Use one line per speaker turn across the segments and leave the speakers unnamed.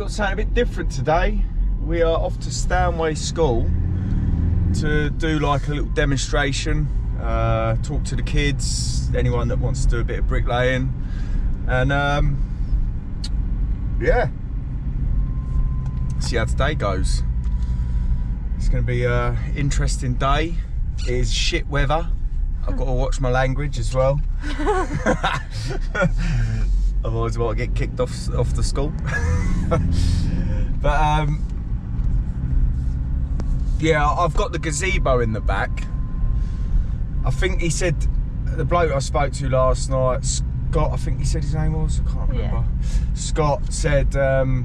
got something a bit different today. We are off to Stanway School to do like a little demonstration, talk to the kids, anyone that wants to do a bit of bricklaying, and yeah, see how today goes. It's going to be an interesting day. It is shit weather. I've got to watch my language as well. Otherwise I might get kicked off the school. But yeah, I've got the gazebo in the back. I think he said, the bloke I spoke to last night, Scott, I think he said his name was, I can't remember. Yeah. Scott said that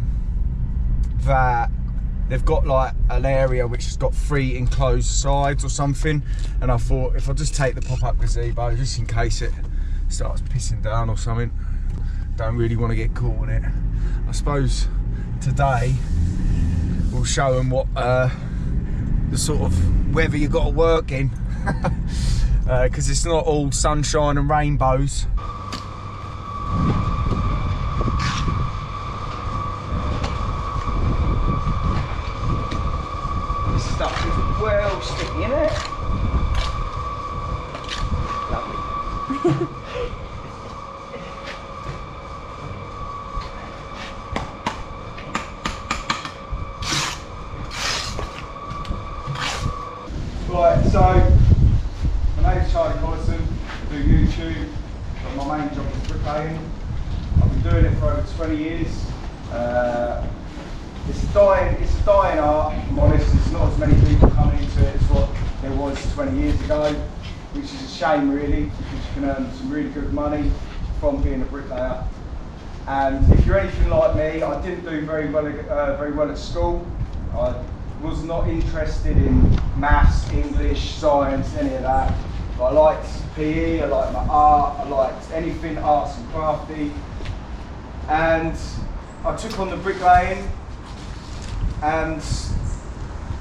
they've got like an area which has got 3 enclosed sides or something, and I thought if I just take the pop-up gazebo just in case it starts pissing down or something, don't really want to get caught in it. I suppose today we'll show them what the sort of weather you got to work in, because it's not all sunshine and rainbows. This stuff is well sticky, isn't it? Lovely. Right, so my name's Charlie Collison, I do YouTube, but my main job is bricklaying. I've been doing it for over 20 years. It's a dying art, if I'm honest. There's not as many people coming into it as what there was 20 years ago, which is a shame really, because you can earn some really good money from being a bricklayer. And if you're anything like me, I didn't do very well at school. I was not interested in maths, English, science, any of that. But I liked PE, I liked my art, I liked anything arts and crafty. And I took on the bricklaying and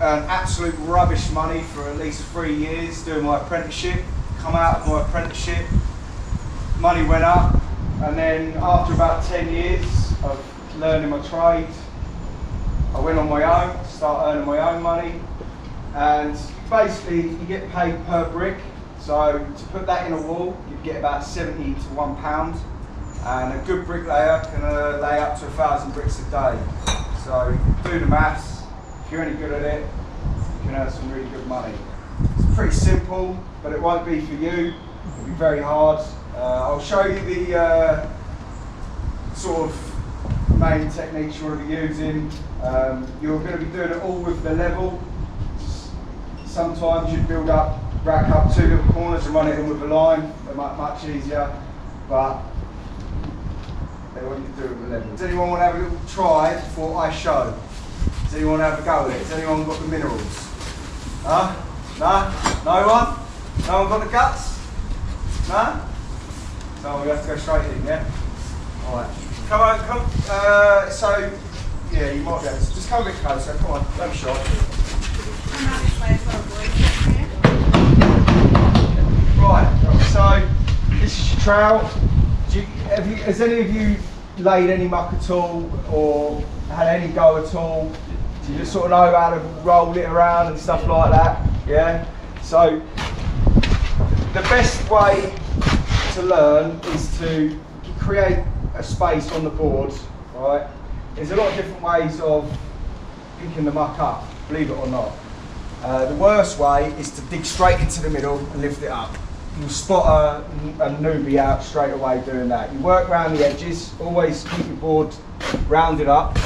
earned absolute rubbish money for at least 3 years doing my apprenticeship. Come out of my apprenticeship, money went up, and then after about 10 years of learning my trade, I went on my own, start earning my own money, and basically you get paid per brick. So to put that in a wall, you get about 70 to £1, and a good bricklayer can lay up to 1,000 bricks a day. So do the maths. If you're any good at it, you can earn some really good money. It's pretty simple, but it won't be for you. It'll be very hard. I'll show you the sort of main techniques you want to be using. You're going to be doing it all with the level. Sometimes you rack up 2 little corners and run it in with a line. They're much easier, but they want you to do it with the level. Does anyone want to have a little try before I show? Does anyone have a go at it? Has anyone got the minerals? Huh? No? No one? No one got the guts? No? So we have to go straight in, yeah? Alright. Come on, come. So, yeah, you might be able to. Just come a bit closer, come on, don't be shy. Right, so this is your trowel. Has any of you laid any muck at all, or had any go at all? Do you just sort of know how to roll it around and stuff like that? Yeah? So, the best way to learn is to create a space on the board, right? There's a lot of different ways of picking the muck up, believe it or not. The worst way is to dig straight into the middle and lift it up. You'll spot a newbie out straight away doing that. You work around the edges, always keep your board rounded up.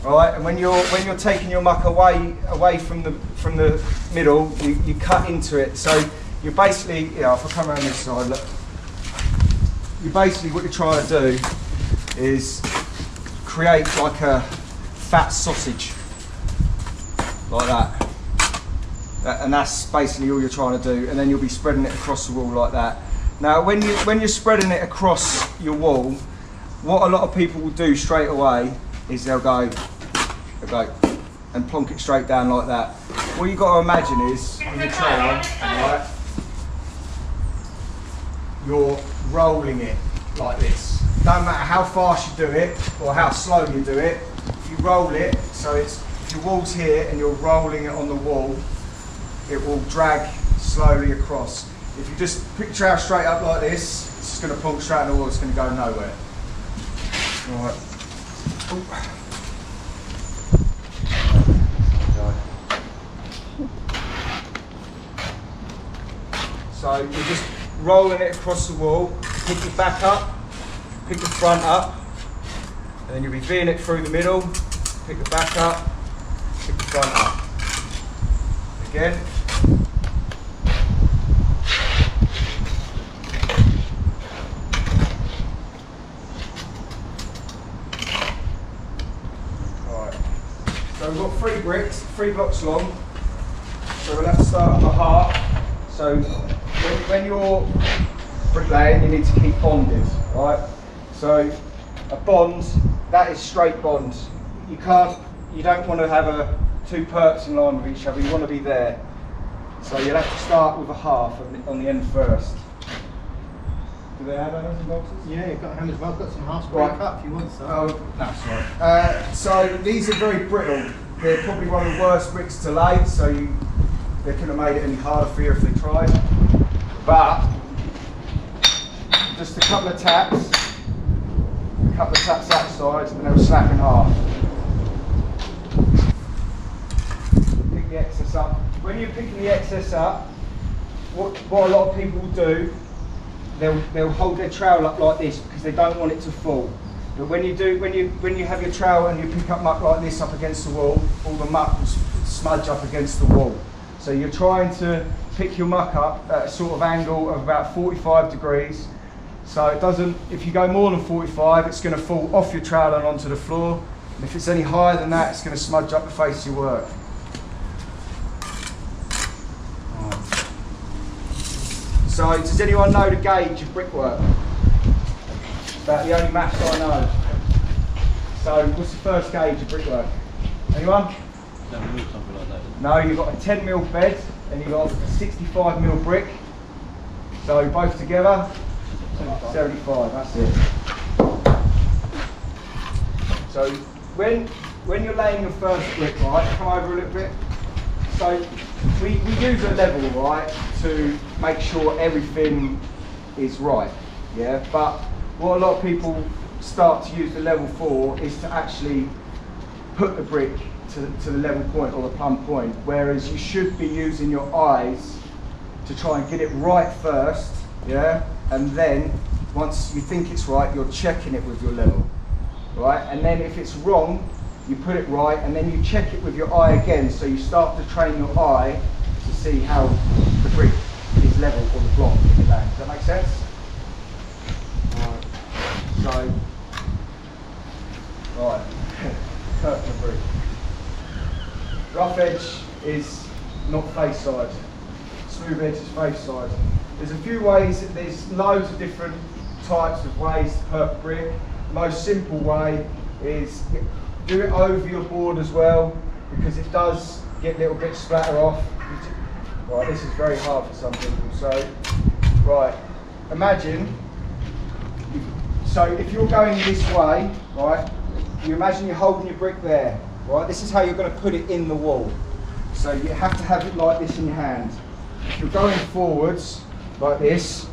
Right, and when you're taking your muck away from the middle, you cut into it. So you're basically, you know, if I come around this side, look. You basically, what you're trying to do is create like a fat sausage, like that. And that's basically all you're trying to do, and then you'll be spreading it across the wall like that. Now when you're spreading it across your wall, what a lot of people will do straight away is they'll go and plonk it straight down like that. What you've got to imagine is, with your trowel, right, you're rolling it like this. no matter how fast you do it or how slow you do it, if you roll it, so it's, if your wall's here and you're rolling it on the wall, it will drag slowly across. If you just put your trowel straight up like this, it's just going to plonk straight in the wall, it's going to go nowhere. Right. So you're just rolling it across the wall, pick your back up, pick the front up, and then you'll be veering it through the middle, pick the back up, pick the front up. Again. Right. So we've got 3 bricks, 3 blocks long, so we'll have to start at the heart. So when you're bricklaying, you need to keep bonded, right? So a bond, that is straight bond. You don't want to have 2 perks in line with each other, you want to be there. So you'll have to start with a half on the end first. Do they have hammers and boxes?
Yeah, you've got hammers, well, I've got some half spray cut if you want some.
Oh, that's right. So these are very brittle. They're probably one of the worst bricks to lay, so they couldn't have made it any harder for you if they tried. But just a couple of taps that side, and they'll snap in half. Pick the excess up. When you're picking the excess up, what a lot of people will do, they'll hold their trowel up like this because they don't want it to fall. But when you have your trowel and you pick up muck like this up against the wall, all the muck will smudge up against the wall. So you're trying to pick your muck up at a sort of angle of about 45 degrees. So it doesn't, if you go more than 45, it's going to fall off your trowel and onto the floor. And if it's any higher than that, it's going to smudge up the face of your work. So does anyone know the gauge of brickwork? About the only maths I know. So what's the first gauge of brickwork? Anyone?
Something like that.
No, you've got a 10mm bed and you've got a 65mm brick. So both together, 75, that's it. So when you're laying your first brick, right, come over a little bit. So we use a level, right, to make sure everything is right, yeah? But what a lot of people start to use the level for is to actually put the brick to the level point or the plumb point, whereas you should be using your eyes to try and get it right first, yeah? And then once you think it's right, you're checking it with your level, right? And then if it's wrong, you put it right, and then you check it with your eye again, so you start to train your eye to see how the brick is level or the block in the land. Does that make sense? So, right, curtain of brick. Rough edge is not face side, smooth edge is face side. There's a few ways, there's loads of different types of ways to perk brick. The most simple way is do it over your board as well, because it does get little bits splatter off. Right, this is very hard for some people. So, right, imagine, so if you're going this way, right, you imagine you're holding your brick there, right? This is how you're going to put it in the wall. So you have to have it like this in your hand. If you're going forwards, like this,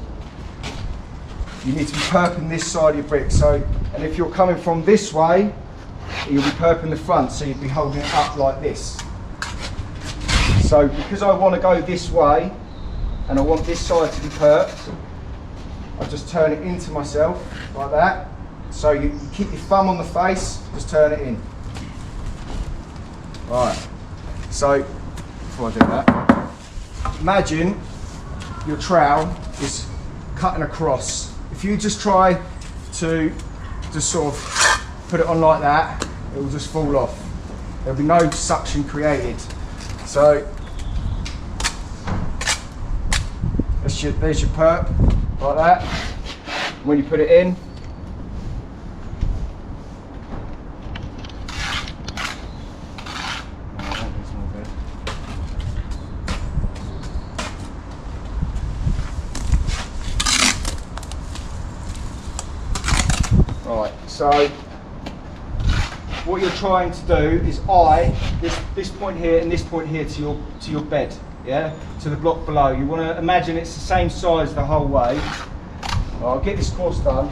you need to be perping this side of your brick. So, and if you're coming from this way, you'll be perping the front, so you'd be holding it up like this. So because I want to go this way, and I want this side to be perped, I just turn it into myself, like that. So you keep your thumb on the face, just turn it in. Right, so before I do that, imagine your trowel is cutting across. If you just try to just sort of put it on like that, it will just fall off. There'll be no suction created. So there's your perp, like that. When you put it in, So what you're trying to do is eye this point here and this point here to your bed, yeah, to the block below. You want to imagine it's the same size the whole way. I'll get this course done.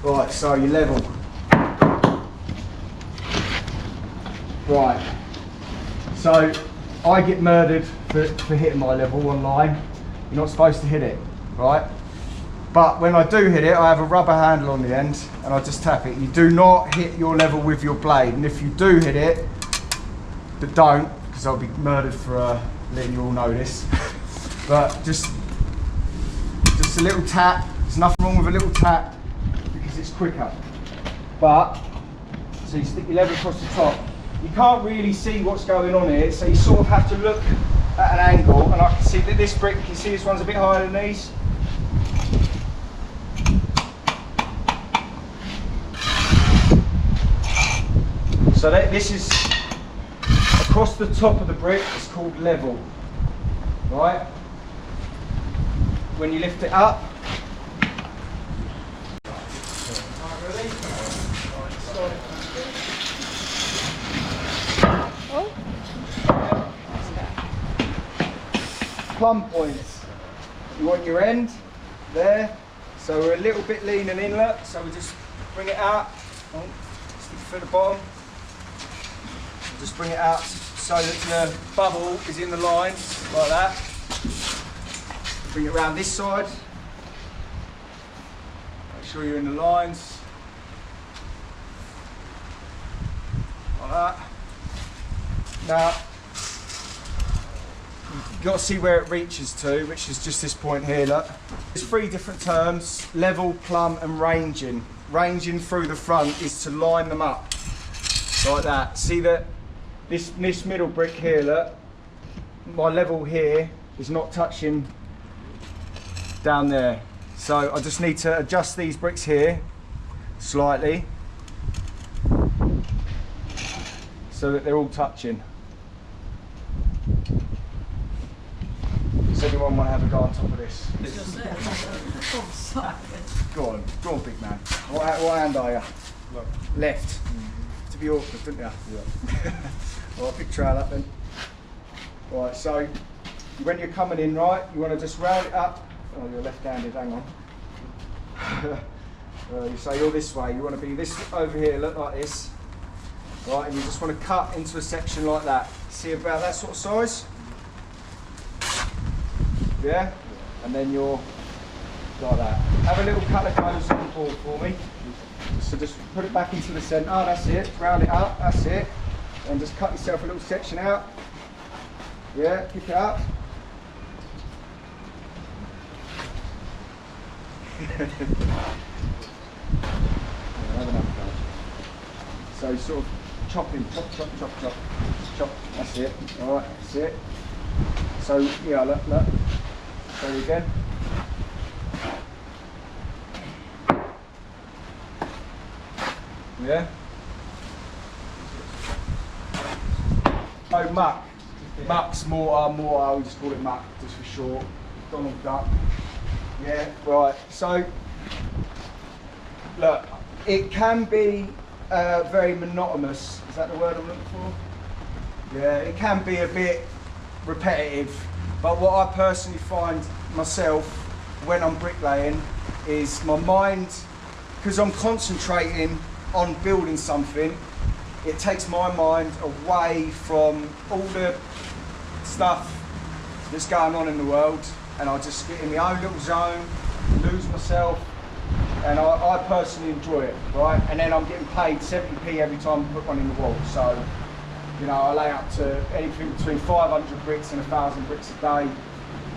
Right, so you level. Right, so I get murdered for hitting my level online. You're not supposed to hit it, right? But when I do hit it, I have a rubber handle on the end and I just tap it. You do not hit your level with your blade, and if you do hit it, but don't, because I'll be murdered for letting you all know this, but just a little tap. There's nothing wrong with a little tap because it's quicker. But, so you stick your level across the top. You can't really see what's going on here, so you sort of have to look at an angle, and I can see that this brick, you can see this one's a bit higher than these. So this is across the top of the brick, it's called level, right? When you lift it up, plumb points. You want your end there, so we're a little bit lean and inlet, so we just bring it out, stick it through the bottom, just bring it out so that the bubble is in the line, like that. Bring it around this side, make sure you're in the lines, like that. Now, you've got to see where it reaches to, which is just this point here, look. There's three different terms: level, plumb and ranging. Ranging through the front is to line them up, like that. See that this middle brick here, look, my level here is not touching down there. So I just need to adjust these bricks here slightly so that they're all touching. Does anyone want to have a go on top of this? Go on, big man. What hand are you? Left. To be awkward, didn't you? Yeah. Well, big trail up then. Right, so when you're coming in, right, you want to just round it up. Oh, you're left-handed, hang on. You say you're this way, you want to be this over here, look like this. Right, and you just want to cut into a section like that. See about that sort of size? Yeah? And then you're like that. Have a little cut of goes on the board for me. So just put it back into the centre, that's it. Round it up, that's it. And just cut yourself a little section out. Yeah, pick it up. So sort of chopping, chop, that's it. Alright, that's it. So yeah, look. So again. Yeah. Oh, muck. Muck's mortar, we just call it muck, just for short. Donald Duck. Yeah, right. So, look, it can be very monotonous. Is that the word I'm looking for? Yeah, it can be a bit repetitive. But what I personally find myself when I'm bricklaying is my mind, because I'm concentrating on building something, it takes my mind away from all the stuff that's going on in the world, and I just get in my own little zone, lose myself, and I personally enjoy it, right? And then I'm getting paid 70p every time I put one in the wall. So, you know, I lay up to anything between 500 bricks and 1,000 bricks a day.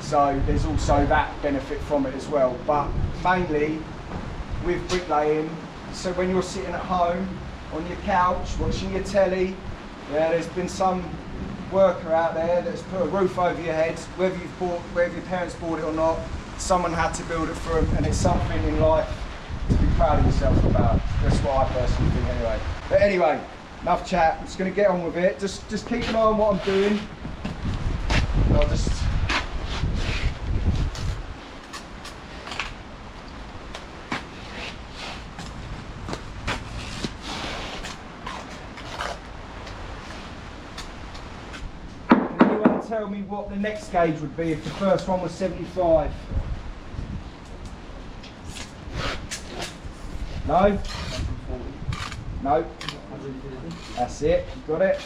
So there's also that benefit from it as well. But mainly with bricklaying, so when you're sitting at home on your couch watching your telly, yeah, there's been some worker out there that's put a roof over your head, whether your parents bought it or not, someone had to build it for them, and it's something in life to be proud of yourself about. That's what I personally think anyway. But anyway, enough chat, I'm just going to get on with it. Just keep an eye on what I'm doing. I'll just tell me what the next gauge would be if the first one was 75? No? No? That's it, you got it?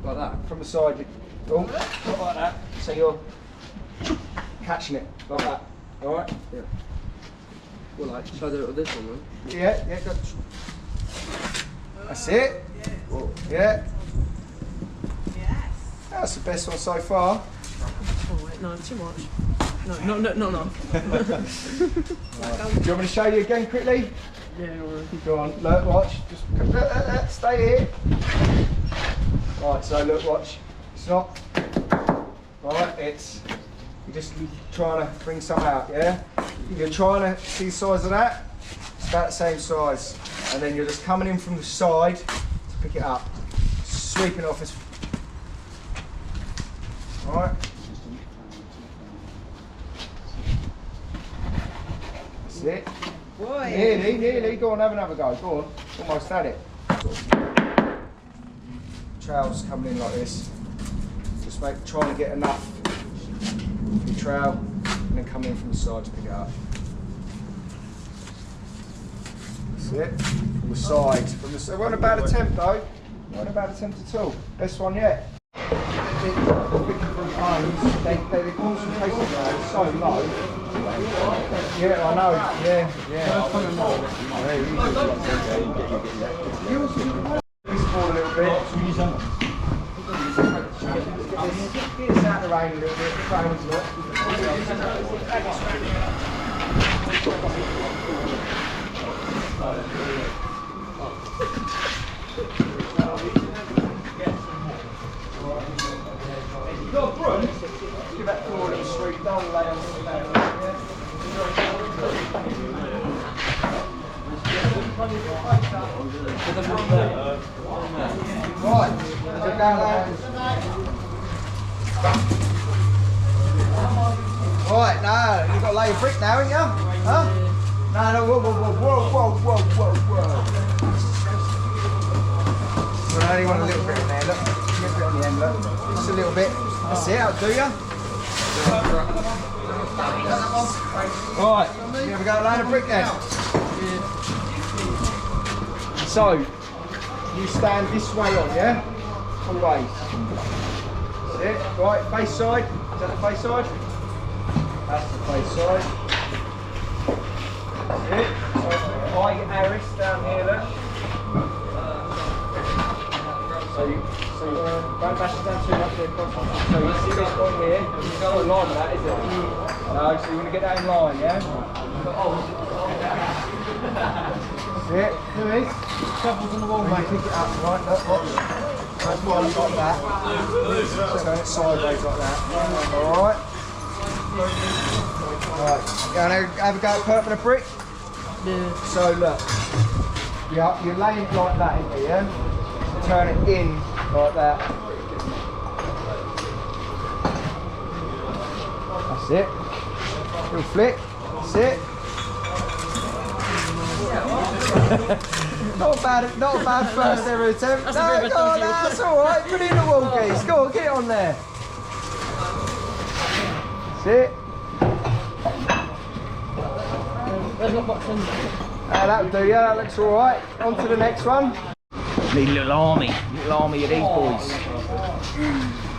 Like that, from the side. Oh, not like that. So you're catching it, like that. Alright?
Yeah. Well, like, should I do it with this one then?
Yeah, good. That's it. Yeah. That's the best one so far.
Oh, wait, no, too much. No.
Do you want me to show you again quickly?
Yeah, alright.
Go on, look, watch. Just stay here. Right, so look, watch. It's not. Right, it's. You're just trying to bring some out, yeah? You're trying to see the size of that. It's about the same size. And then you're just coming in from the side to pick it up. Sweeping it off as. Alright. That's it.
Boy.
Nearly. Go on, have another go. Go on. Almost had it. Trowel's coming in like this. Just trying to get enough of your trowel and then come in from the side to pick it up. That's it. From the side. It wasn't a bad attempt though. It wasn't a bad attempt at all. Best one yet. They concentration now so low. Yeah, I know. Yeah. This ball a little bit. Get us out of the rain a little bit. The rain's not. Got a broom? Give that floor a little sweep, don't lay on the ground. Right, check that out. Right, now, you've got to lay a brick now, haven't you? Huh? No, whoa. I only want a little bit in there, look. A little bit on the end, look. Just a little bit. That's it, that'll do you. Right, here we go, lay a brick then. So, you stand this way on, yeah? Always. That's it. Right, face side. Is that the face side? That's the face side. That's it. So, eye Aris down here, look. So you don't bash it down too much there, across. So you see this point here, it's not in line with that, is it? No, so you want to get that in line, yeah? That's it. Who is? Shovels on the wall, mate. Pick it up, right? Look, watch. That's why I like that. So turn it sideways like that. Alright. Right. You want to have a go at putting a brick?
Yeah.
So look. You're laying it like that, isn't it, yeah? Turn it in like that. That's it. Little flick. That's it. Not a bad first ever attempt.
That's
no,
a bit of a
go on,
dodgy one.
that's alright. Put it in the wall, geese. Go on, get it on there. That's it.
There's not much in there.
That'll do, yeah, that looks alright. On to the next one. Need a little army of these boys.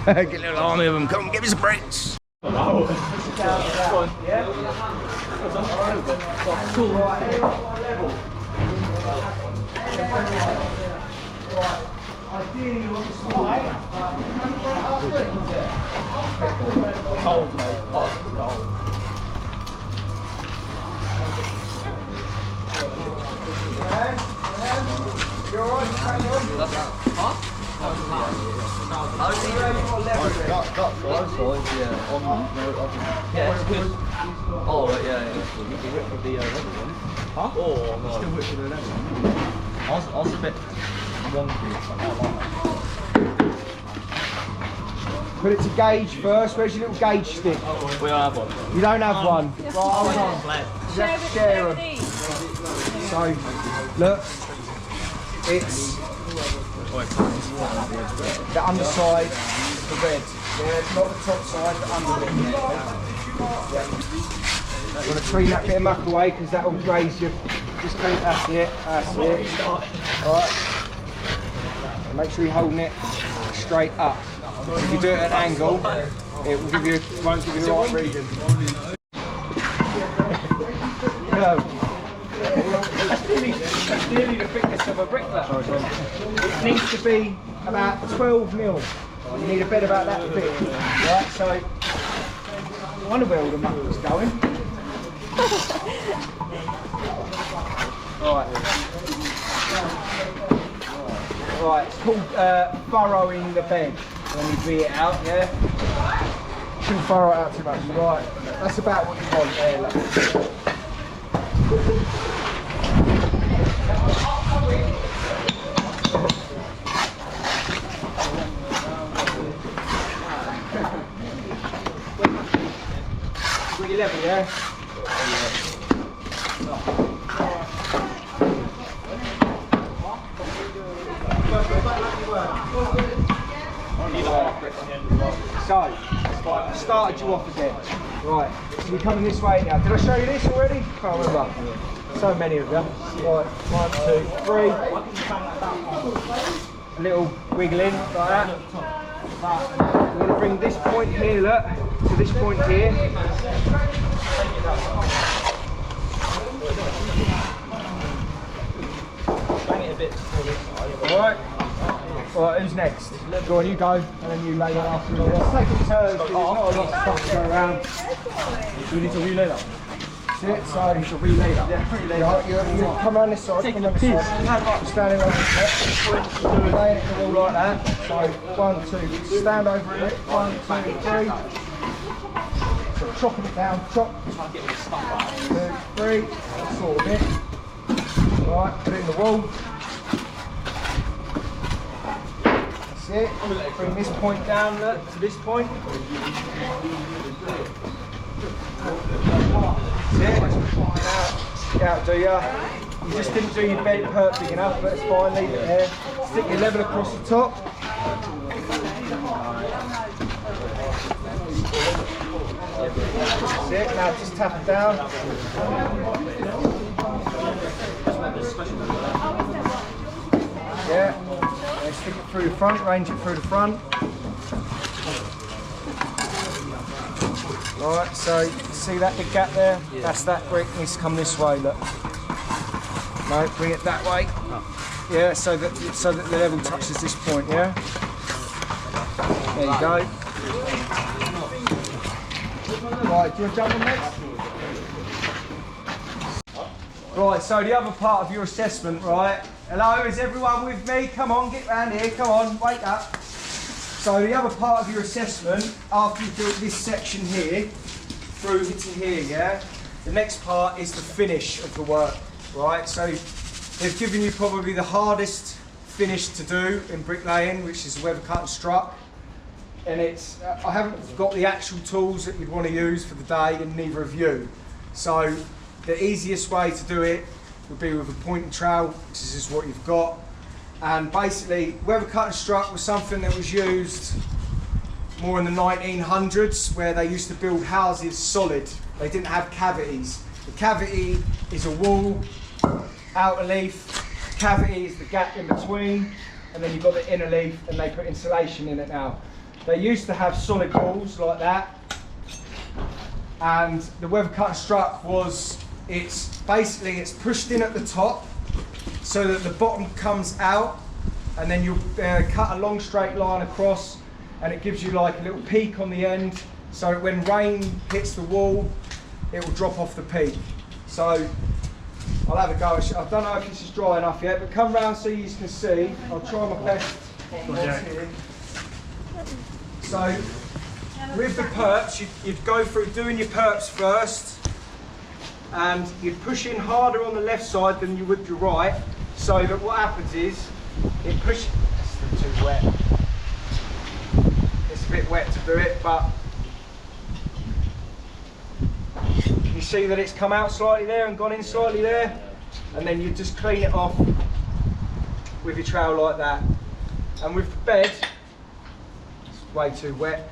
Get a little army of them. Come, give me some bricks. Oh. Yeah. Cool. Ideally, you want to slide. Cold, mate. Hot, cold. You alright?
Yeah, it's good. Oh, right, yeah. The width of the level one. Huh? Oh, no. Still width of the level one. I was a bit wonky. I like that.
Put it to gauge first. Where's your little gauge stick?
We don't have one.
You don't have one. Right, hold on. You have to share them. So, look, it's the underside, the red. Yeah, not the top side, the underside. Yeah. I'm going to clean that bit of muck away because that will graze you. Just clean, that's it, that's it. Alright. Make sure you're holding it straight up. If you do it at an angle, it will give you, won't give you the right reading. Go. That's nearly the thickness of a bricklet. It needs to be about 12 mil. You need a bed about that thick. Right, so I wonder where all the muck was going. Right. Right, it's called furrowing the bed. When you beat it out, yeah? Shouldn't furrow it out too much. Right, that's about what you want there. Look. Got your level, yeah? So, I started you off again. Right, so you're coming this way now. Did I show you this already? Can't remember. So many of them. Right, 1, 2, 3. A little wiggle in, like that. I'm going to bring this point here, look, to this point here. Bang it a bit. Alright. Alright, who's next? Go on, you go, and then you lay that after me. Let's take it turns, because there's not a lot of stuff to go around. Do we need to relay that? That's it, so you should relay that. Yeah, relay that. You come around this side, come around this side. Standing over it, lay it all like that. So, 1, 2, stand over it, 1, 2, 3. So chopping it down, chop. 2, 3, sort of it. Right, put it in the wall. It. Bring this point down, look, to this point. That's it. Out, do ya? You just didn't do your bed perp big enough, but it's fine, leave it there. Stick your level across the top. That's it, now just tap it down. Yeah. Stick it through the front, range it through the front. Alright, so see that big gap there? Yeah. That's that brick, needs to come this way, look. No, bring it that way. Oh. Yeah, so that the level touches this point, yeah? There you go. Right, do you want to jump on next? Right, so the other part of your assessment, right? Hello, is everyone with me? Come on, get round here, come on, wake up. So the other part of your assessment, after you do this section here, through to here, yeah? The next part is the finish of the work, right? So they've given you probably the hardest finish to do in bricklaying, which is the weather cut and struck. And it's, I haven't got the actual tools that you'd want to use for the day, and neither have you. So the easiest way to do it would be with a point and trowel, which is just what you've got. And basically, weather cut and struck was something that was used more in the 1900s, where they used to build houses solid. They didn't have cavities. The cavity is a wall, outer leaf, cavity is the gap in between, and then you've got the inner leaf, and they put insulation in it now. They used to have solid walls like that, and the weather cut and struck was, it's pushed in at the top so that the bottom comes out, and then you cut a long straight line across, and it gives you like a little peak on the end, so that when rain hits the wall it will drop off the peak. So I'll have a go. I don't know if this is dry enough yet, but come round so you can see. I'll try my best. Here. So with the perps, you'd go through doing your perps first, and you'd push in harder on the left side than you would your right, so that what happens is it pushes. It's too wet. It's it's a bit wet to do it, but you see that it's come out slightly there and gone in slightly there, and then you just clean it off with your trowel like that. And with the bed, it's way too wet,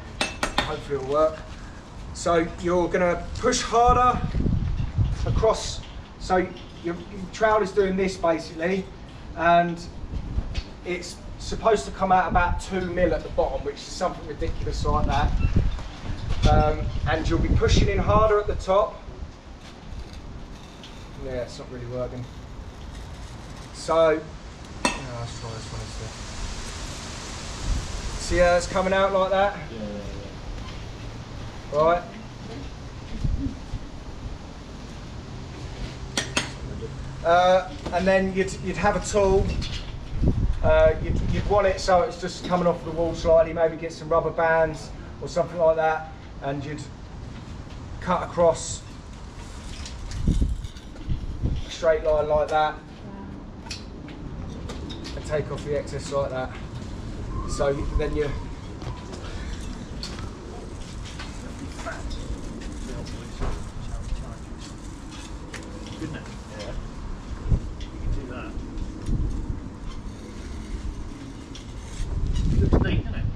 hopefully it'll work. So you're gonna push harder across, so your trowel is doing this basically, and it's supposed to come out about 2 mil at the bottom, which is something ridiculous like that. And you'll be pushing in harder at the top. Yeah, it's not really working. So, let's try this one instead. See how it's coming out like that? Yeah. Right. And then you'd have a tool. You'd want it so it's just coming off the wall slightly, maybe get some rubber bands or something like that, and you'd cut across a straight line like that and take off the excess like that. So then you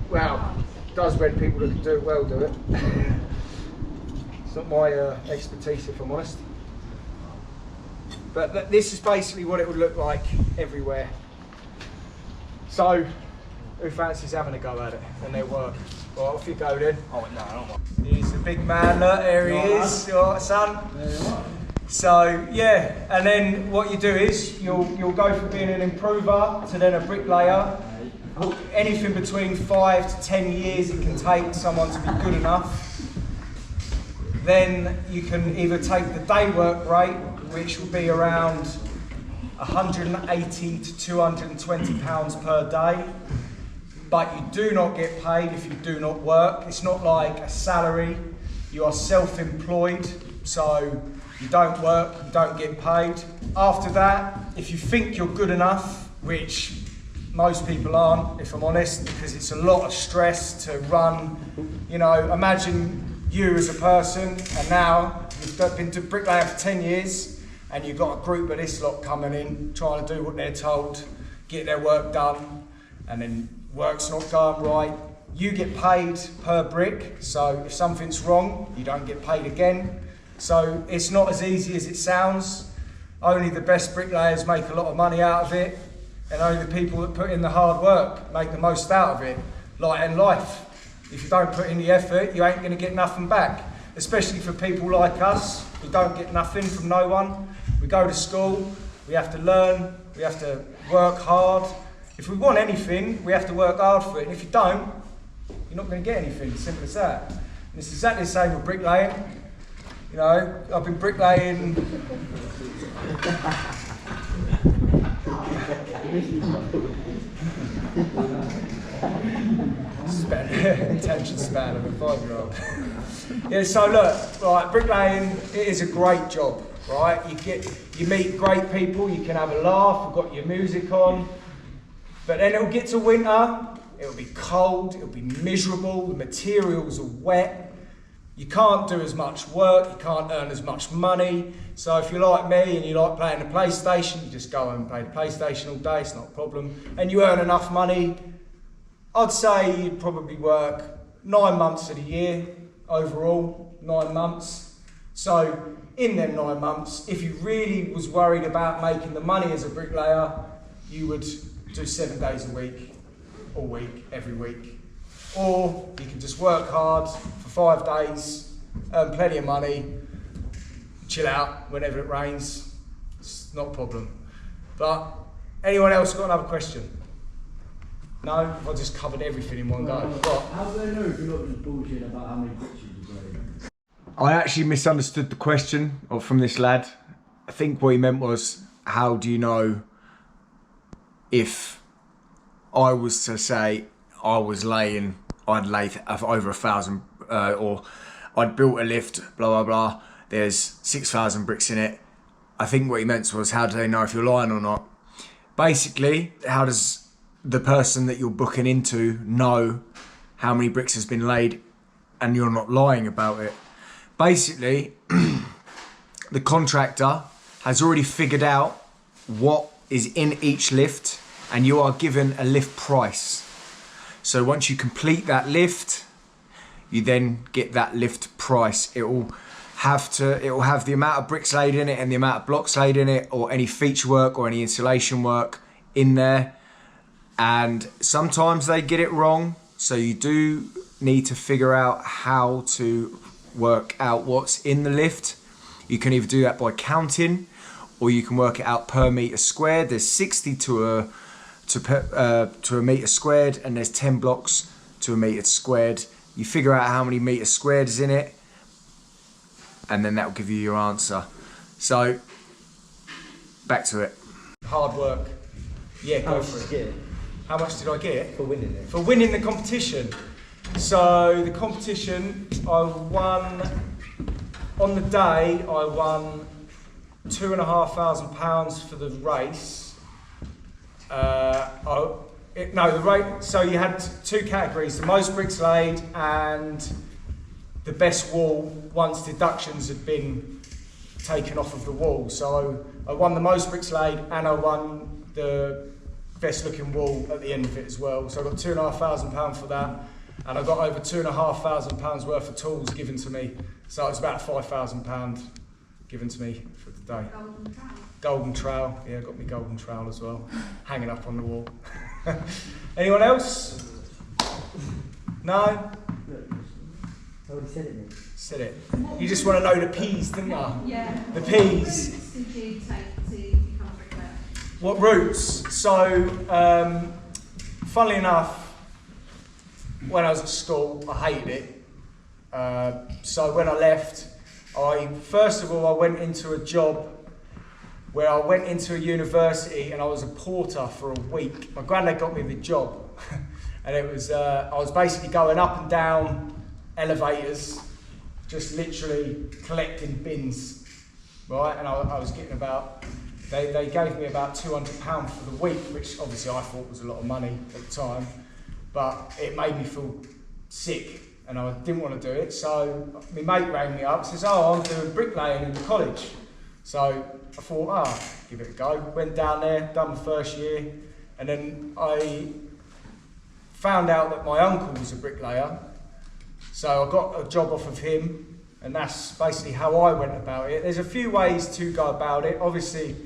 well, does when people that can do it well do it. It's not my expertise, if I'm honest. But this is basically what it would look like everywhere. So, who fancies having a go at it and their work? Well, off you go then.
Oh, no, I don't want.
He's the big man, look, there he is, your son. So, yeah, and then what you do is you'll go from being an improver to then a bricklayer. Anything between 5 to 10 years it can take someone to be good enough. Then you can either take the day work rate, which will be around 180 to 220 pounds per day, but you do not get paid if you do not work. It's not like a salary. You are self-employed, so you don't work, you don't get paid. After that, if you think you're good enough, which most people aren't, if I'm honest, because it's a lot of stress to run. You know, imagine you as a person, and now you've been to bricklaying for 10 years, and you've got a group of this lot coming in, trying to do what they're told, get their work done, and then work's not going right. You get paid per brick, so if something's wrong, you don't get paid again. So it's not as easy as it sounds. Only the best bricklayers make a lot of money out of it, and only the people that put in the hard work make the most out of it. Like in life, if you don't put in the effort, you ain't going to get nothing back. Especially for people like us, we don't get nothing from no one. We go to school, we have to learn, we have to work hard. If we want anything, we have to work hard for it. And if you don't, you're not going to get anything, simple as that. And it's exactly the same with bricklaying. You know, I've been bricklaying. Attention span of a 5-year-old. Yeah, so look, right, bricklaying, it is a great job, right? You meet great people, you can have a laugh, you've got your music on, but then it'll get to winter, it'll be cold, it'll be miserable, the materials are wet, you can't do as much work, you can't earn as much money. So if you're like me and you like playing the PlayStation, you just go and play the PlayStation all day, it's not a problem, and you earn enough money. I'd say you'd probably work 9 months of the year overall, 9 months. So in them 9 months, if you really was worried about making the money as a bricklayer, you would do 7 days a week, all week, every week. Or you can just work hard for 5 days, earn plenty of money, chill out whenever it rains. It's not a problem. But anyone else got another question? No, I just covered everything in one go.
How do they know if you're not just bullshit about how many bricks you've made?
I actually misunderstood the question from this lad. I think what he meant was, how do you know if I was to say I was laying, I'd lay over 1,000, or I'd built a lift, blah, blah, blah, there's 6,000 bricks in it. I think what he meant was, how do they know if you're lying or not? Basically, how does the person that you're booking into know how many bricks has been laid and you're not lying about it. Basically, the contractor has already figured out what is in each lift and you are given a lift price. So once you complete that lift, you then get that lift price. It will have the amount of bricks laid in it and the amount of blocks laid in it, or any feature work or any insulation work in there. And sometimes they get it wrong, so you do need to figure out how to work out what's in the lift. You can either do that by counting, or you can work it out per metre squared. There's 60 to a metre squared, and there's 10 blocks to a metre squared. You figure out how many metres squared is in it, and then that will give you your answer. So, back to it. Hard work. Yeah, go for it. How much did I get?
For winning it.
For winning the competition. So, the competition, I won, on the day, I won £2,500 for the race. So you had two categories, the most bricks laid and the best wall once deductions had been taken off of the wall. So I won the most bricks laid and I won the best looking wall at the end of it as well. So I got £2,500 for that, and I got over £2,500 worth of tools given to me. So it's about £5,000 given to me for the day. Golden trowel, yeah, got me golden trowel as well, hanging up on the wall. Anyone else? No?
I already said it, mate.
Said it. You just want to know the P's, didn't you?
Yeah.
The P's.
What routes did you take to become a bricklayer?
What routes? So, funnily enough, when I was at school, I hated it. So when I left, first of all, I went into a job where I went into a university and I was a porter for a week. My granddad got me the job. And it was, I was basically going up and down elevators, just literally collecting bins, right? And I was getting about, they gave me about £200 for the week, which obviously I thought was a lot of money at the time, but it made me feel sick and I didn't want to do it. So my mate rang me up, says, oh, I'm doing bricklaying in the college. So I thought, give it a go. Went down there, done my first year, and then I found out that my uncle was a bricklayer. So I got a job off of him, and that's basically how I went about it. There's a few ways to go about it. Obviously,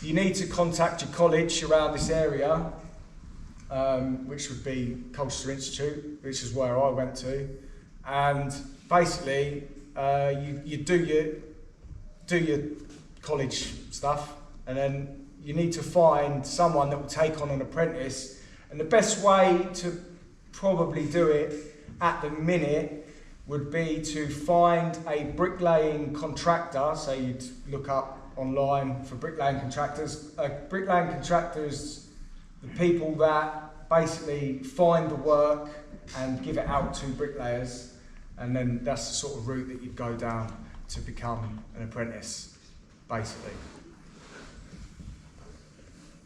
you need to contact your college around this area, which would be Colchester Institute, which is where I went to. And basically, you do your college stuff, and then you need to find someone that will take on an apprentice. And the best way to probably do it at the minute would be to find a bricklaying contractor. So you'd look up online for bricklaying contractors. Bricklaying contractors, the people that basically find the work and give it out to bricklayers, and then that's the sort of route that you'd go down to become an apprentice, basically.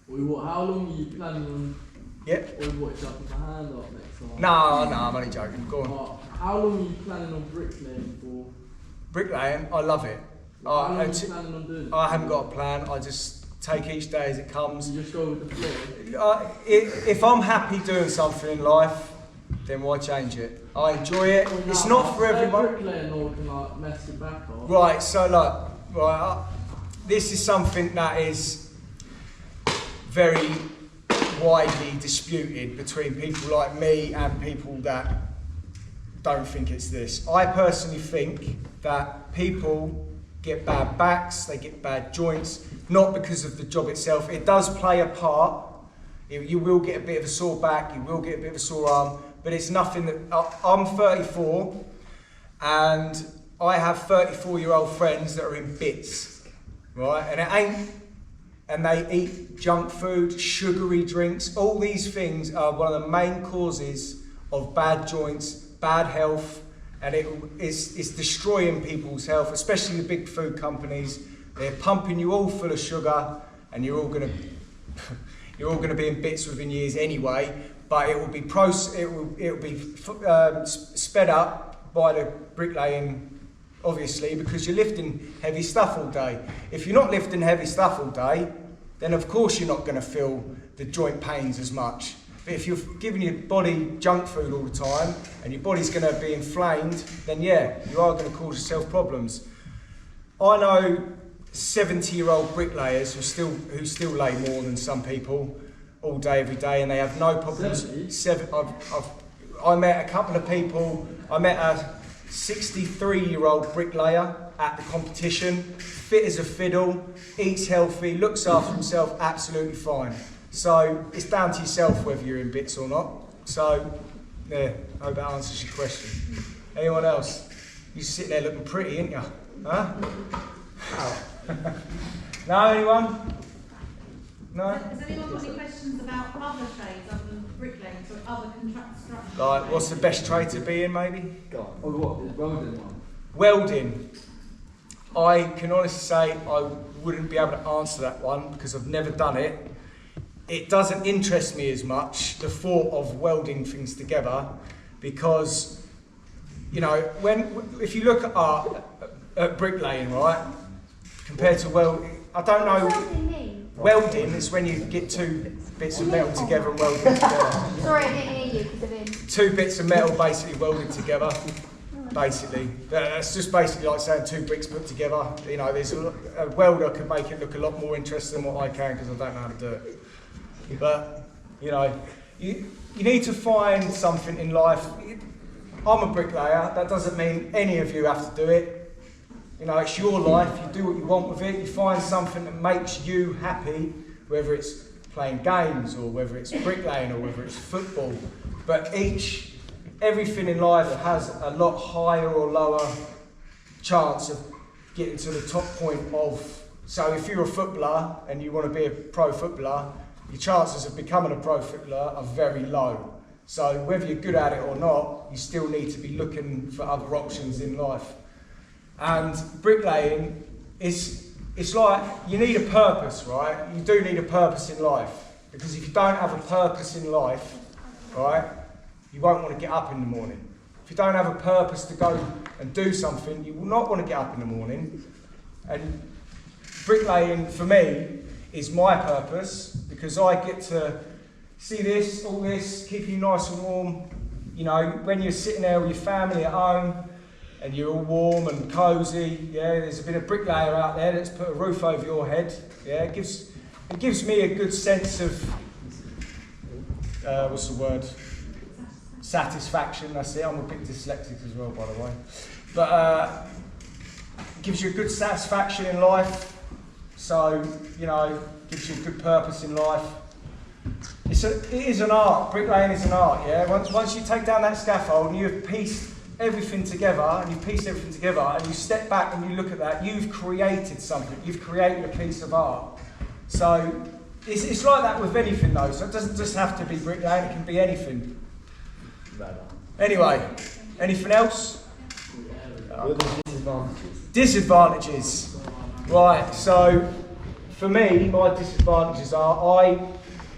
How long are you planning on?
Yep.
Or what, is that with my hand up next time?
No, I'm only joking. Go on.
How long are you planning on bricklaying for?
Bricklaying, I love it.
How long are you planning on doing it?
I haven't got a plan. I just take each day as it comes.
You just go with the flow?
If I'm happy doing something in life, then why change it? I enjoy it. It's not for everyone.
Bricklaying or can like mess it back off.
Right, so this is something that is very widely disputed between people like me and people that don't think it's this. I personally think that people get bad backs, they get bad joints, not because of the job itself. It does play a part. You will get a bit of a sore back, you will get a bit of a sore arm, but it's nothing that... I'm 34 and I have 34-year-old friends that are in bits, right? And it ain't... And they eat junk food, sugary drinks. All these things are one of the main causes of bad joints, bad health, and it's destroying people's health, especially the big food companies. They're pumping you all full of sugar, and you're all gonna You're all going to be in bits within years anyway, but it will be sped up by the bricklaying, obviously, because you're lifting heavy stuff all day. If you're not lifting heavy stuff all day, then of course you're not going to feel the joint pains as much. But if you're giving your body junk food all the time and your body's going to be inflamed, then yeah, you are going to cause yourself problems. I know 70-year-old bricklayers who still lay more than some people all day, every day, and they have no problems. I met a couple of people. I met a 63-year-old bricklayer at the competition, fit as a fiddle, eats healthy, looks after himself, absolutely fine. So it's down to yourself whether you're in bits or not. So yeah, I hope that answers your question. Anyone else? You're sitting there looking pretty, aren't you? Huh? No, anyone? No?
Has anyone got any questions about other trades other than bricklaying, so other construction?
Like, what's the best trade to be in, maybe?
Go on. Oh, what? Is welding one?
Welding. I can honestly say I wouldn't be able to answer that one because I've never done it. It doesn't interest me as much, the thought of welding things together, because, you know, if you look at bricklaying, right, compared to welding, I don't know.
What does welding mean?
Welding is when you get two bits of metal together and weld them together.
Sorry, I didn't hear you because of him.
Two bits of metal basically welded together. Basically, that's just basically like saying two bricks put together. You know, a welder could make it look a lot more interesting than what I can because I don't know how to do it. But you know, you need to find something in life. I'm a bricklayer. That doesn't mean any of you have to do it. You know, it's your life. You do what you want with it. You find something that makes you happy, whether it's playing games or whether it's bricklaying or whether it's football. But everything in life has a lot higher or lower chance of getting to the top point of. So if you're a footballer and you want to be a pro footballer, your chances of becoming a pro footballer are very low. So whether you're good at it or not, you still need to be looking for other options in life. And bricklaying it's like you need a purpose, right? You do need a purpose in life, because if you don't have a purpose in life, right, you won't want to get up in the morning. If you don't have a purpose to go and do something, you will not want to get up in the morning. And bricklaying for me is my purpose, because I get to see this, all this, keep you nice and warm. You know, when you're sitting there with your family at home and you're all warm and cosy, yeah, there's been a bricklayer out there that's put a roof over your head. Yeah, it gives me a good sense of what's the word? Satisfaction. That's it. I'm a bit dyslexic as well, by the way. But it gives you a good satisfaction in life. So, you know, gives you a good purpose in life. It is an art. Bricklaying is an art, yeah? Once you take down that scaffold and you've pieced everything together, and you step back and you look at that, you've created something. You've created a piece of art. So it's like that with anything, though. So it doesn't just have to be bricklaying, it can be anything. Anyway, anything else?
What are the disadvantages?
Disadvantages. Right, so for me, my disadvantages are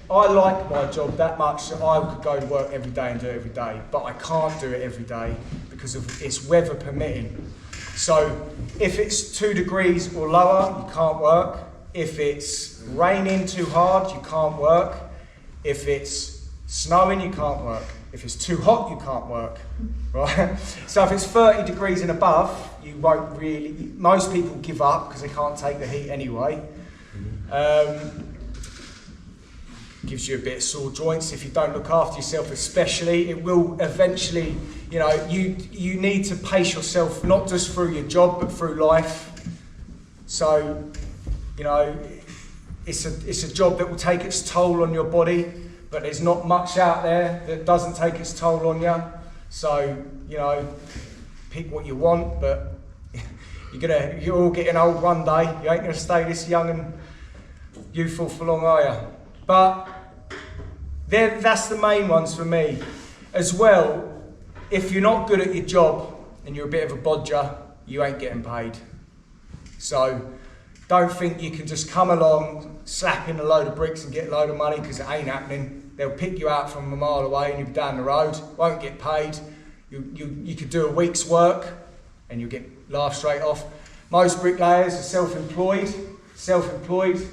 I like my job that much that I could go to work every day and do it every day, but I can't do it every day because of it's weather permitting. So if it's 2 degrees or lower, you can't work. If it's raining too hard, you can't work. If it's snowing, you can't work. If it's too hot, you can't work, right? So if it's 30 degrees and above, you won't really, most people give up because they can't take the heat anyway. Gives you a bit of sore joints if you don't look after yourself, especially. It will eventually, you know, you need to pace yourself not just through your job but through life. So, you know, it's a job that will take its toll on your body, but there's not much out there that doesn't take its toll on you. So, you know, pick what you want, but you're all getting old one day. You ain't gonna stay this young and youthful for long, are you? But that's the main ones for me. As well, if you're not good at your job and you're a bit of a bodger, you ain't getting paid. So don't think you can just come along, slap in a load of bricks and get a load of money, because it ain't happening. They'll pick you out from a mile away and you'll be down the road, won't get paid. You could do a week's work and you'll get laughed straight off. Most bricklayers are self-employed.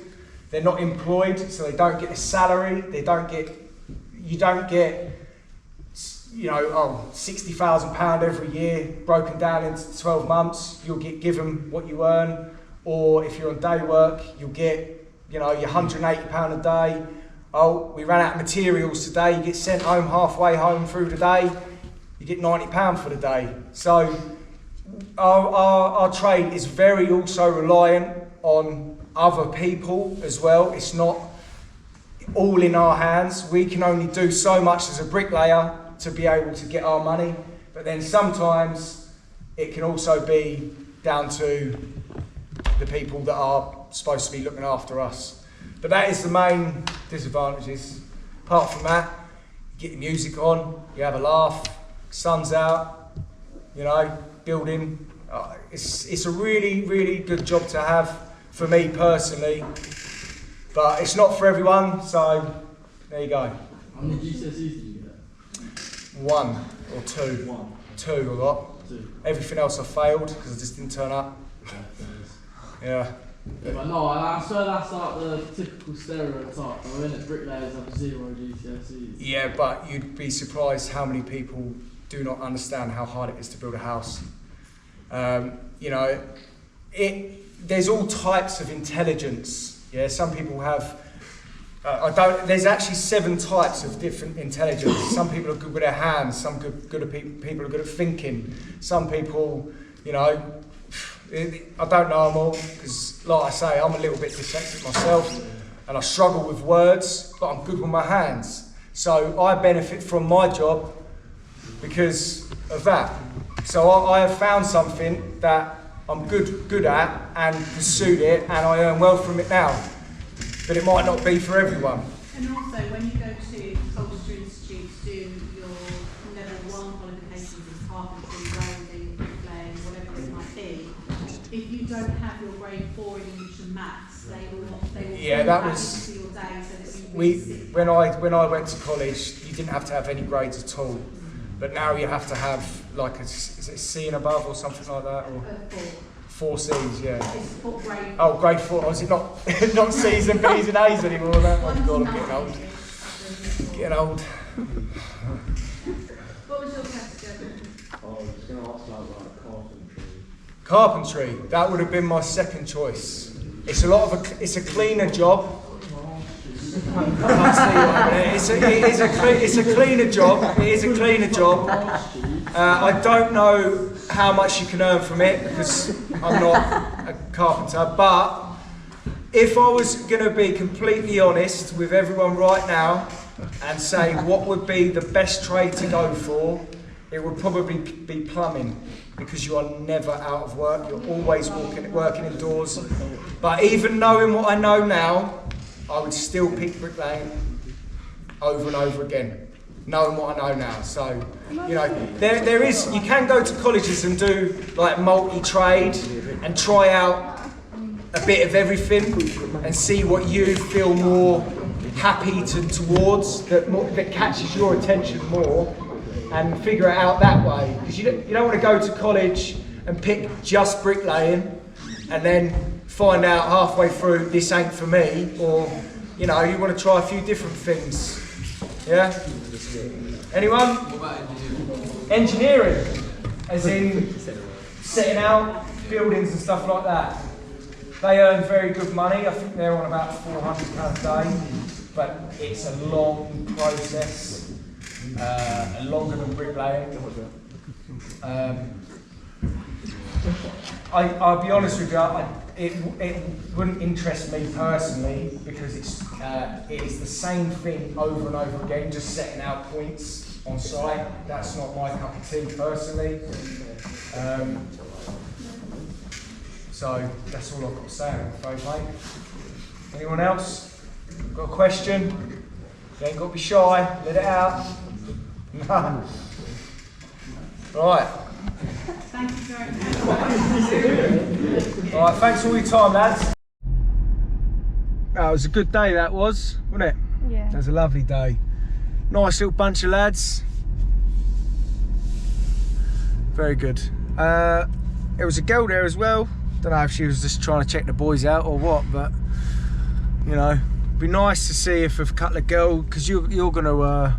They're not employed, so they don't get a salary. You don't get, £60,000 every year broken down into 12 months. You'll get given what you earn, or if you're on day work, you'll get, your £180 a day. Oh, we ran out of materials today. You get sent home halfway home through the day. You get £90 for the day. So our trade is very also reliant on other people as well. It's not all in our hands. We can only do so much as a bricklayer to be able to get our money, but then sometimes it can also be down to the people that are supposed to be looking after us. But that is the main disadvantages. Apart from that, you get your music on, you have a laugh, sun's out, building. It's a really, really good job to have for me personally, but it's not for everyone, so there you go.
How many GCSEs did you get?
1 or 2. 2 I got.
2.
Everything else I failed because I just didn't turn up. Yeah.
But no, I swear that's like the typical stereotype. I mean, bricklayers have 0 GCSEs.
Yeah, but you'd be surprised how many people do not understand how hard it is to build a house. There's all types of intelligence. Yeah, some people have. There's actually 7 types of different intelligence. Some people are good with their hands. Some people are good at thinking. Some people, I don't know them all because, like I say, I'm a little bit dyslexic myself, and I struggle with words, but I'm good with my hands. So I benefit from my job because of that. So I have found something that I'm good at and pursued it, and I earn well from it now. But it might not be for everyone.
And also, when you go to Colchester Institute to do your level 1 qualifications in carpentry, welding, bricklaying, whatever it might be, if you don't have your grade 4 in English and maths, they will
Yeah, that was.
into your day so that you
When I went to college, you didn't have to have any grades at all. But now you have to have like is it a C and above or something like that, or 4 C's, yeah.
It's grade.
Oh, grade 4. Oh, is it not not C's and B's and A's anymore? Oh God, I'm getting old. Getting old.
What was your question?
I was just going to ask about carpentry.
Carpentry. That would have been my second choice. It's a cleaner job. It's a cleaner job. It is a cleaner job. I don't know how much you can earn from it because I'm not a carpenter. But if I was going to be completely honest with everyone right now and say what would be the best trade to go for, it would probably be plumbing, because you are never out of work. You're always working indoors. But even knowing what I know now, I would still pick bricklaying over and over again, knowing what I know now. So, there is, you can go to colleges and do like multi-trade and try out a bit of everything and see what you feel more happy towards, that catches your attention more, and figure it out that way. Because you don't want to go to college and pick just bricklaying and then find out halfway through this ain't for me, or you want to try a few different things. Yeah? Anyone?
What about
Engineering, as in setting out buildings and stuff like that. They earn very good money. I think they're on about £400 a day, but it's a long process, longer than bricklaying. I'll be honest with you, it wouldn't interest me personally, because it is the same thing over and over again, just setting out points on site. That's not my cup of tea personally. So that's all I've got to say, I'm afraid, mate. Anyone else? Got a question? You ain't got to be shy, let it out. No. Right.
Thank you very much.
All right, thanks for all your time, lads. it was a good day, that was, wasn't it?
Yeah.
It was a lovely day. Nice little bunch of lads. Very good. There was a girl there as well. Don't know if she was just trying to check the boys out or what, but you know, it'd be nice to see if a couple of girls, because you're gonna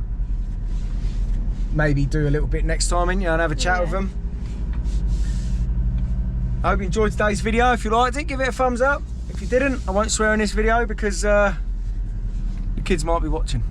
maybe do a little bit next time, ain't you, and have a chat with them. I hope you enjoyed today's video. If you liked it, give it a thumbs up. If you didn't, I won't swear in this video because the kids might be watching.